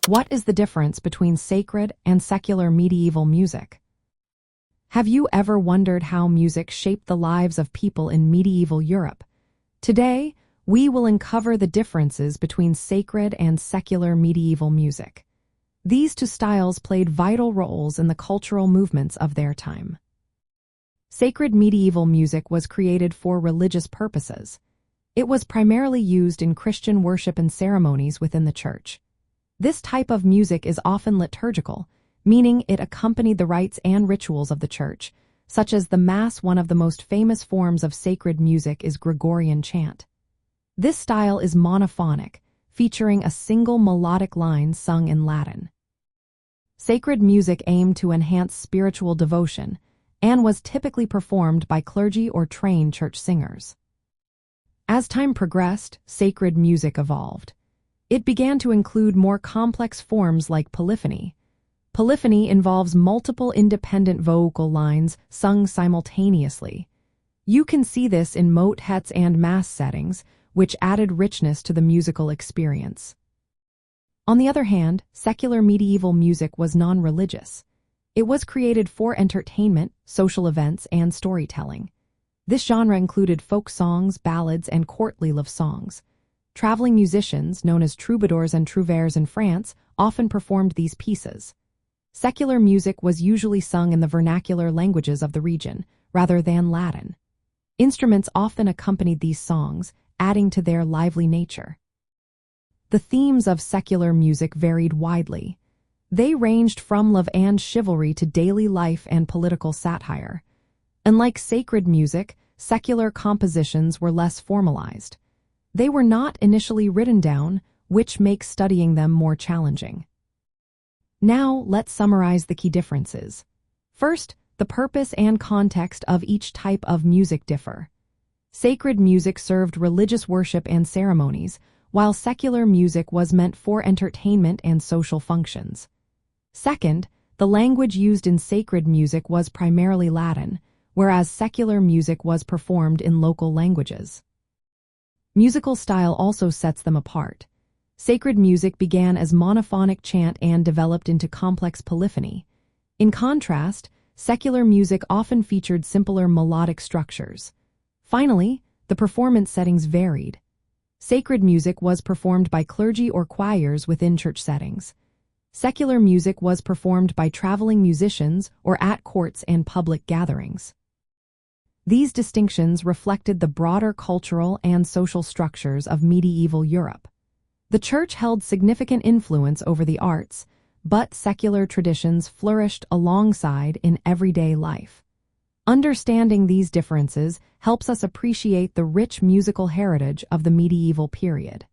What is the difference between sacred and secular medieval music? Have you ever wondered how music shaped the lives of people in medieval Europe? Today, we will uncover the differences between sacred and secular medieval music. These two styles played vital roles in the cultural movements of their time. Sacred medieval music was created for religious purposes. It was primarily used in Christian worship and ceremonies within the church. This type of music is often liturgical, meaning it accompanied the rites and rituals of the church, such as the Mass. One of the most famous forms of sacred music is Gregorian chant. This style is monophonic, featuring a single melodic line sung in Latin. Sacred music aimed to enhance spiritual devotion and was typically performed by clergy or trained church singers. As time progressed, sacred music evolved. It began to include more complex forms like polyphony. Polyphony involves multiple independent vocal lines sung simultaneously. You can see this in motets and mass settings, which added richness to the musical experience. On the other hand, secular medieval music was non-religious. It was created for entertainment, social events, and storytelling. This genre included folk songs, ballads, and courtly love songs. Traveling musicians, known as Troubadours and Troubadours in France, often performed these pieces. Secular music was usually sung in the vernacular languages of the region, rather than Latin. Instruments often accompanied these songs, adding to their lively nature. The themes of secular music varied widely. They ranged from love and chivalry to daily life and political satire. Unlike sacred music, secular compositions were less formalized. They were not initially written down, which makes studying them more challenging. Now, let's summarize the key differences. First, the purpose and context of each type of music differ. Sacred music served religious worship and ceremonies, while secular music was meant for entertainment and social functions. Second, the language used in sacred music was primarily Latin, whereas secular music was performed in local languages. Musical style also sets them apart. Sacred music began as monophonic chant and developed into complex polyphony. In contrast, secular music often featured simpler melodic structures. Finally, the performance settings varied. Sacred music was performed by clergy or choirs within church settings. Secular music was performed by traveling musicians or at courts and public gatherings. These distinctions reflected the broader cultural and social structures of medieval Europe. The church held significant influence over the arts, but secular traditions flourished alongside in everyday life. Understanding these differences helps us appreciate the rich musical heritage of the medieval period.